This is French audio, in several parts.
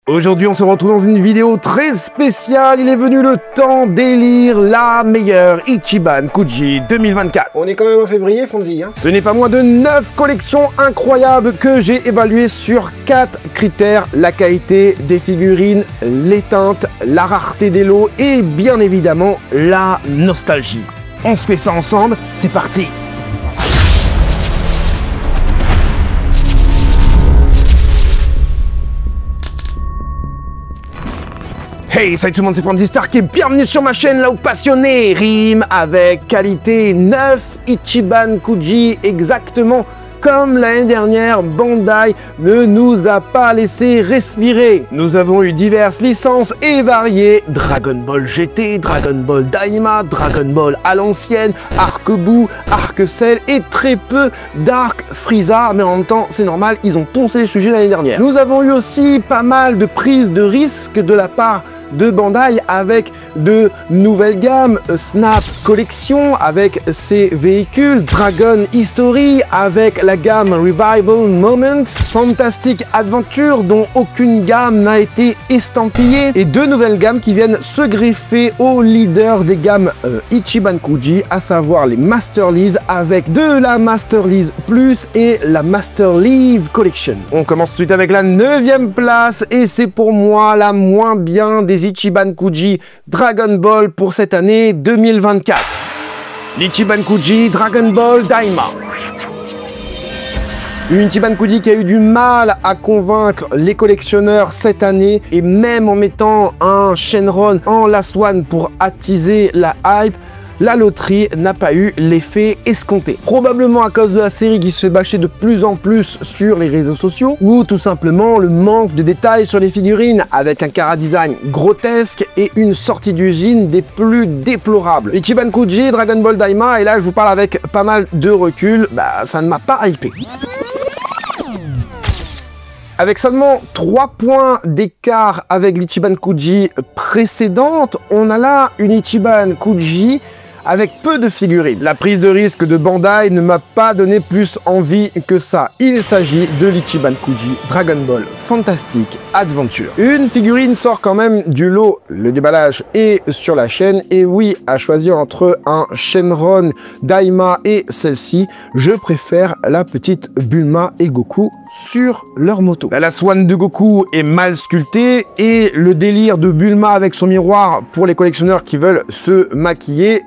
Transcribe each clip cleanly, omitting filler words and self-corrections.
Aujourd'hui, on se retrouve dans une vidéo très spéciale. Il est venu le temps d'élire la meilleure Ichiban Kuji 2024. On est quand même en février, Fonzie, hein. Ce n'est pas moins de 9 collections incroyables que j'ai évaluées sur 4 critères. La qualité des figurines, les teintes, la rareté des lots et bien évidemment la nostalgie. On se fait ça ensemble, c'est parti! Hey, salut tout le monde, c'est Franzy Stark et bienvenue sur ma chaîne là où passionné rime avec qualité. 9 Ichiban Kuji, exactement comme l'année dernière, Bandai ne nous a pas laissé respirer. Nous avons eu diverses licences et variées. Dragon Ball GT, Dragon Ball Daima, Dragon Ball à l'ancienne, Arc Buu, Arc Cell et très peu d'Arc Frieza. Mais en même temps, c'est normal, ils ont poncé les sujets l'année dernière. Nous avons eu aussi pas mal de prises de risques de la part de Bandai avec de nouvelles gammes, Snap Collection avec ses véhicules, Dragon History avec la gamme Revival Moment, Fantastic Adventure dont aucune gamme n'a été estampillée et deux nouvelles gammes qui viennent se greffer au leader des gammes Ichiban Kuji, à savoir les Master Lease avec de la Master Lease Plus et la Master Leave Collection. On commence tout de suite avec la 9e place et c'est pour moi la moins bien des Ichiban Kuji Dragon Ball pour cette année 2024. L'Ichiban Kuji Dragon Ball Daima. Une Ichiban Kuji qui a eu du mal à convaincre les collectionneurs cette année et même en mettant un Shenron en Last One pour attiser la hype, la loterie n'a pas eu l'effet escompté. Probablement à cause de la série qui se fait bâcher de plus en plus sur les réseaux sociaux ou tout simplement le manque de détails sur les figurines avec un chara design grotesque et une sortie d'usine des plus déplorables. Ichiban Kuji, Dragon Ball Daima, et là je vous parle avec pas mal de recul, ça ne m'a pas hypé. Avec seulement 3 points d'écart avec l'Ichiban Kuji précédente, on a là une Ichiban Kuji avec peu de figurines. La prise de risque de Bandai ne m'a pas donné plus envie que ça. Il s'agit de l'Ichiban Kuji Dragon Ball Fantastic Adventure. Une figurine sort quand même du lot, le déballage est sur la chaîne, et oui, à choisir entre un Shenron Daima et celle-ci, je préfère la petite Bulma et Goku sur leur moto. La Swan de Goku est mal sculptée et le délire de Bulma avec son miroir pour les collectionneurs qui veulent se maquiller,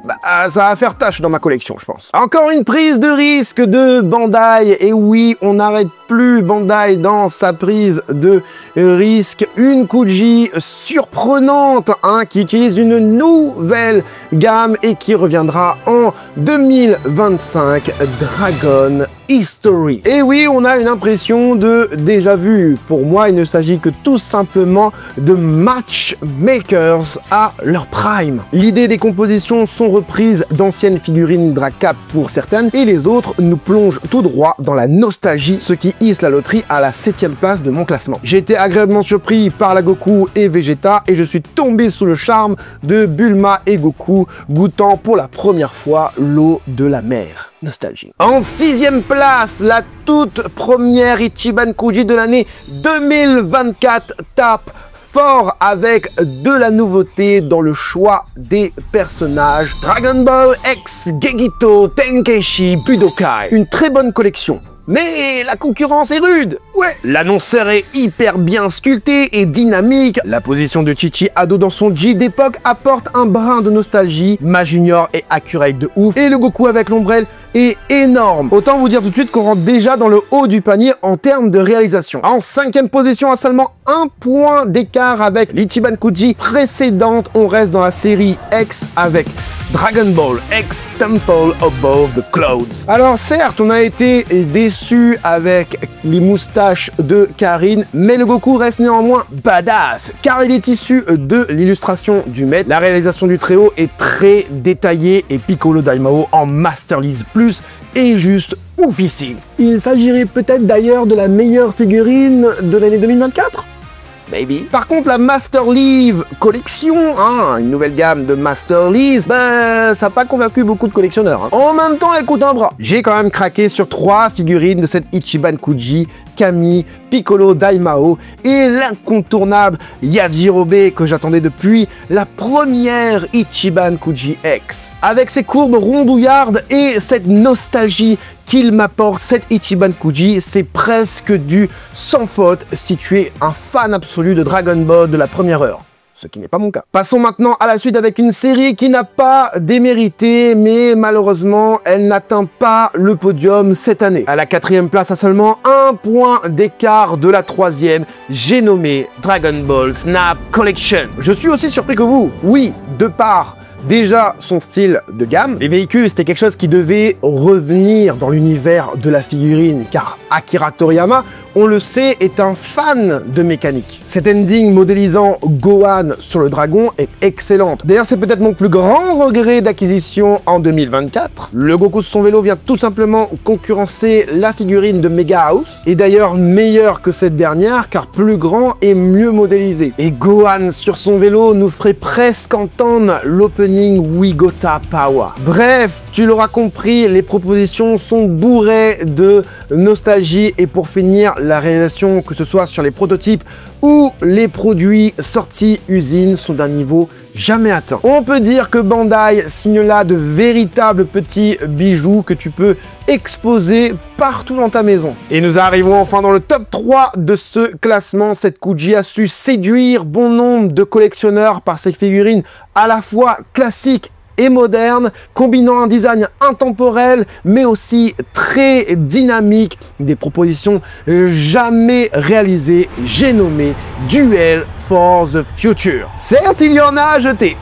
ça va faire tâche dans ma collection, je pense. Encore une prise de risque de Bandai, et oui, on n'arrête plus Bandai dans sa prise de risque. Une Kuji surprenante, qui utilise une nouvelle gamme et qui reviendra en 2025, Dragon History. Et oui, on a une impression de déjà vu. Pour moi, il ne s'agit que tout simplement de matchmakers à leur prime. L'idée des compositions sont reprises d'anciennes figurines Dracap pour certaines, et les autres nous plongent tout droit dans la nostalgie, ce qui hisse la loterie à la 7e place de mon classement. J'ai été agréablement surpris par la Goku et Vegeta, et je suis tombé sous le charme de Bulma et Goku, goûtant pour la première fois l'eau de la mer. Nostalgie. En 6e place, la toute première Ichiban Kuji de l'année 2024 tape fort avec de la nouveauté dans le choix des personnages. Dragon Ball X Gegito Tenkaichi Budokai. Une très bonne collection. Mais la concurrence est rude. Ouais, l'annonceur est hyper bien sculpté et dynamique. La position de Chichi ado dans son G d'époque apporte un brin de nostalgie. Ma Junior est accurate de ouf. Et le Goku avec l'ombrelle est énorme. Autant vous dire tout de suite qu'on rentre déjà dans le haut du panier en termes de réalisation. En 5e position, à seulement 1 point d'écart avec l'Ichiban Kuji précédente, on reste dans la série X avec Dragon Ball X Temple Above the Clouds. Alors certes, on a été déçu avec les moustaches de Karine, mais le Goku reste néanmoins badass, car il est issu de l'illustration du maître. La réalisation du trio est très détaillée et Piccolo Daimao en Master Lease Plus est juste oufissime. Il s'agirait peut-être d'ailleurs de la meilleure figurine de l'année 2024 ? Baby. Par contre, la Master Leave Collection, une nouvelle gamme de Master Lease, ça n'a pas convaincu beaucoup de collectionneurs. En même temps, elle coûte un bras. J'ai quand même craqué sur 3 figurines de cette Ichiban Kuji Kami, Piccolo Daimao et l'incontournable Yajirobe que j'attendais depuis la première Ichiban Kuji X. Avec ses courbes rondouillardes et cette nostalgie qu'il m'apporte, cet Ichiban Kuji, c'est presque du sans faute si tu es un fan absolu de Dragon Ball de la première heure. Ce qui n'est pas mon cas. Passons maintenant à la suite avec une série qui n'a pas démérité, mais malheureusement, elle n'atteint pas le podium cette année. À la 4e place, à seulement 1 point d'écart de la 3e, j'ai nommé Dragon Ball Snap Collection. Je suis aussi surpris que vous. Oui, de part déjà son style de gamme, les véhicules c'était quelque chose qui devait revenir dans l'univers de la figurine, car Akira Toriyama, on le sait, est un fan de mécanique. Cet ending modélisant Gohan sur le dragon est excellente. D'ailleurs, c'est peut-être mon plus grand regret d'acquisition en 2024. Le Goku sur son vélo vient tout simplement concurrencer la figurine de Mega House, et d'ailleurs meilleur que cette dernière, car plus grand et mieux modélisé. Et Gohan sur son vélo nous ferait presque entendre l'opening Wigota Power. Bref, tu l'auras compris, les propositions sont bourrées de nostalgie, et pour finir, la réalisation, que ce soit sur les prototypes ou les produits sortis usine, sont d'un niveau jamais atteint. On peut dire que Bandai signe là de véritables petits bijoux que tu peux exposer partout dans ta maison. Et nous arrivons enfin dans le top 3 de ce classement. Cette Kuji a su séduire bon nombre de collectionneurs par ses figurines à la fois classiques et moderne, combinant un design intemporel, mais aussi très dynamique, des propositions jamais réalisées. J'ai nommé Duel for the Future. Certes, il y en a à jeter,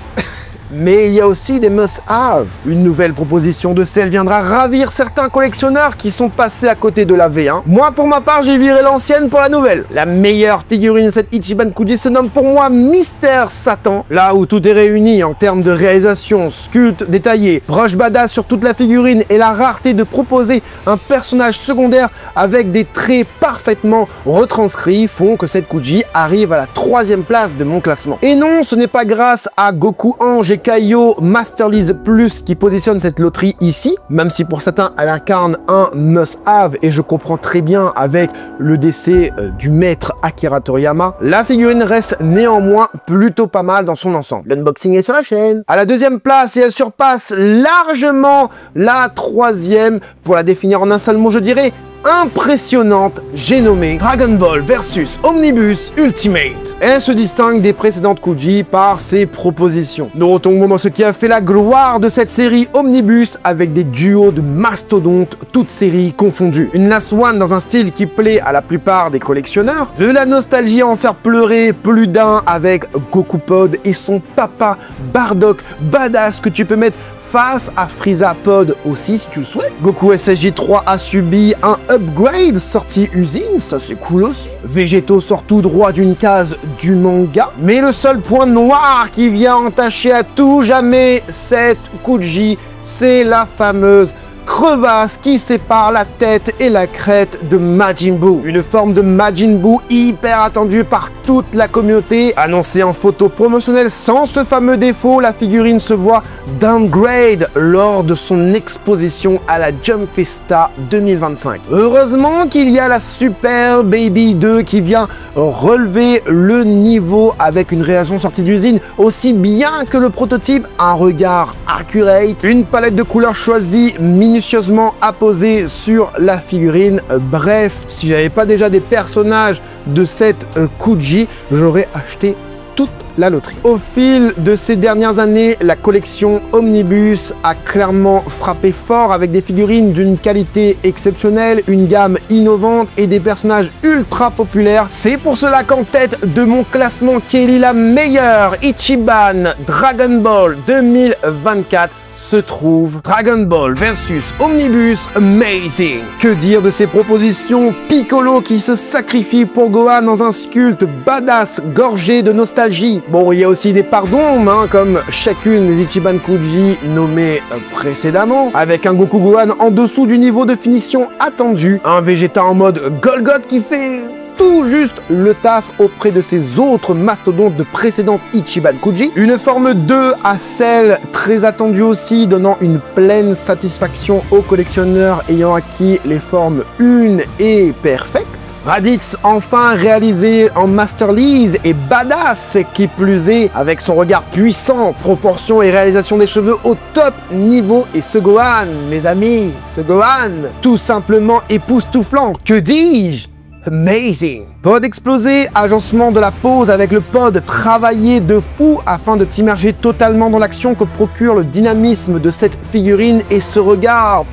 mais il y a aussi des must-have. Une nouvelle proposition de celle viendra ravir certains collectionneurs qui sont passés à côté de la V1. Moi, pour ma part, j'ai viré l'ancienne pour la nouvelle. La meilleure figurine de cette Ichiban Kuji se nomme pour moi Mister Satan. Là où tout est réuni en termes de réalisation, sculpte détaillé, broche badass sur toute la figurine et la rareté de proposer un personnage secondaire avec des traits parfaitement retranscrits font que cette Kuji arrive à la 3e place de mon classement. Et non, ce n'est pas grâce à Goku Ange et Kaio Masterlies Plus qui positionne cette loterie ici, même si pour certains elle incarne un must-have, et je comprends très bien avec le décès du maître Akira Toriyama, la figurine reste néanmoins plutôt pas mal dans son ensemble. L'unboxing est sur la chaîne. À la 2e place, et elle surpasse largement la 3e, pour la définir en un seul mot, je dirais impressionnante, j'ai nommé Dragon Ball versus Omnibus Ultimate. Elle se distingue des précédentes Kuji par ses propositions. Nous retombons dans ce qui a fait la gloire de cette série Omnibus, avec des duos de mastodontes, toutes séries confondues. Une last one dans un style qui plaît à la plupart des collectionneurs, de la nostalgie à en faire pleurer plus d'un avec Goku Pod et son papa Bardock badass que tu peux mettre face à Frieza Pod aussi si tu le souhaites. Goku SSJ 3 a subi un upgrade sorti usine, ça c'est cool aussi. Végéto sort tout droit d'une case du manga, mais le seul point noir qui vient entacher à tout jamais cette Kuji, c'est la fameuse crevasse qui sépare la tête et la crête de Majin Buu. Une forme de Majin Buu hyper attendue par toute la communauté. Annoncée en photo promotionnelle sans ce fameux défaut, la figurine se voit downgrade lors de son exposition à la Jump Festa 2025. Heureusement qu'il y a la Super Baby 2 qui vient relever le niveau avec une réalisation sortie d'usine aussi bien que le prototype, un regard accurate, une palette de couleurs choisie minutieusement apposée sur la figurine. Bref, si j'avais pas déjà des personnages de cette Kuji, j'aurais acheté toute la loterie. Au fil de ces dernières années, la collection Omnibus a clairement frappé fort avec des figurines d'une qualité exceptionnelle, une gamme innovante et des personnages ultra populaires. C'est pour cela qu'en tête de mon classement, qui est la meilleure Ichiban Dragon Ball 2024, se trouve Dragon Ball versus Omnibus Amazing. Que dire de ces propositions? Piccolo qui se sacrifie pour Gohan dans un sculpte badass gorgé de nostalgie. Bon, il y a aussi des parts d'ombre, hein, comme chacune des Ichiban Kuji nommées précédemment, avec un Goku Gohan en dessous du niveau de finition attendu, un Vegeta en mode Golgoth qui fait tout juste le taf auprès de ses autres mastodontes de précédentes Ichiban Kuji. Une forme 2 à celle très attendue aussi, donnant une pleine satisfaction aux collectionneurs ayant acquis les formes 1 et perfectes. Raditz, enfin réalisé en Master Lease et badass qui plus est, avec son regard puissant, proportion et réalisation des cheveux au top niveau. Et ce Gohan, mes amis, ce Gohan, tout simplement époustouflant, que dis-je? Amazing! Pod explosé, agencement de la pose avec le pod travaillé de fou afin de t'immerger totalement dans l'action que procure le dynamisme de cette figurine et ce regard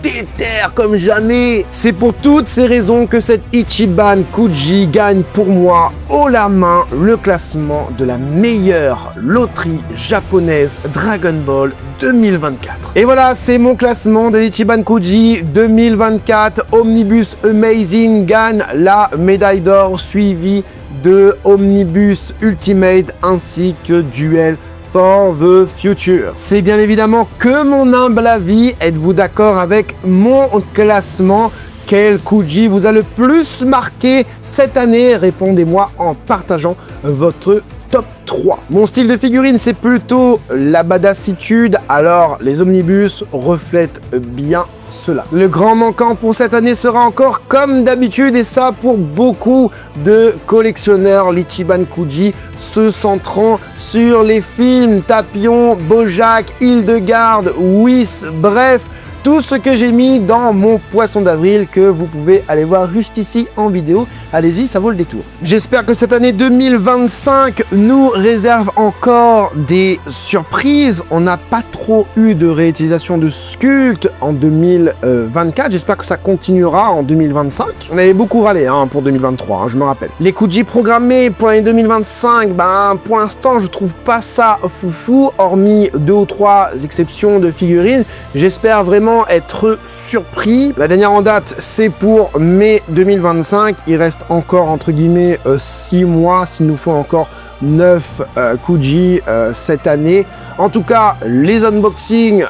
déter comme jamais. C'est pour toutes ces raisons que cette Ichiban Kuji gagne pour moi haut la main le classement de la meilleure loterie japonaise Dragon Ball 2024. Et voilà, c'est mon classement des Ichiban Kuji 2024. Omnibus Amazing gagne la médaille d'or, suivi de Omnibus Ultimate ainsi que Duel for the Future. C'est bien évidemment que mon humble avis. Êtes-vous d'accord avec mon classement? Quel Kuji vous a le plus marqué cette année? Répondez-moi en partageant votre top 3. Mon style de figurine, c'est plutôt la badassitude, alors les omnibus reflètent bien cela. Le grand manquant pour cette année sera encore comme d'habitude, et ça pour beaucoup de collectionneurs, l'Ichiban Kuji se centrant sur les films Tapion, Bojack, Hildegarde, Whis, bref, tout ce que j'ai mis dans mon poisson d'avril que vous pouvez aller voir juste ici en vidéo. Allez-y, ça vaut le détour. J'espère que cette année 2025 nous réserve encore des surprises. On n'a pas trop eu de réutilisation de sculptes en 2024. J'espère que ça continuera en 2025. On avait beaucoup râlé pour 2023, je me rappelle. Les Kuji programmés pour l'année 2025, pour l'instant, je trouve pas ça foufou, hormis 2 ou 3 exceptions de figurines. J'espère vraiment être surpris. La dernière en date, c'est pour mai 2025. Il reste encore entre guillemets 6 mois, s'il nous faut encore 9 Kuji cette année. En tout cas, les unboxings,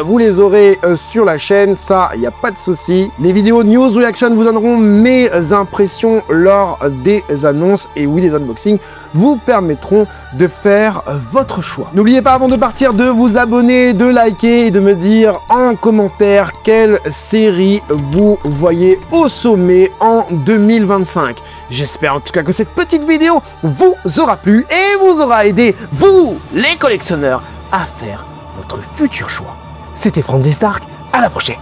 vous les aurez sur la chaîne, ça, il n'y a pas de souci. Les vidéos news reaction vous donneront mes impressions lors des annonces. Et oui, les unboxings vous permettront de faire votre choix. N'oubliez pas avant de partir de vous abonner, de liker et de me dire en commentaire quelle série vous voyez au sommet en 2025. J'espère en tout cas que cette petite vidéo vous aura plu et vous aura aidé, vous les collectionneurs, à faire votre futur choix. C'était Franzy Stark, à la prochaine.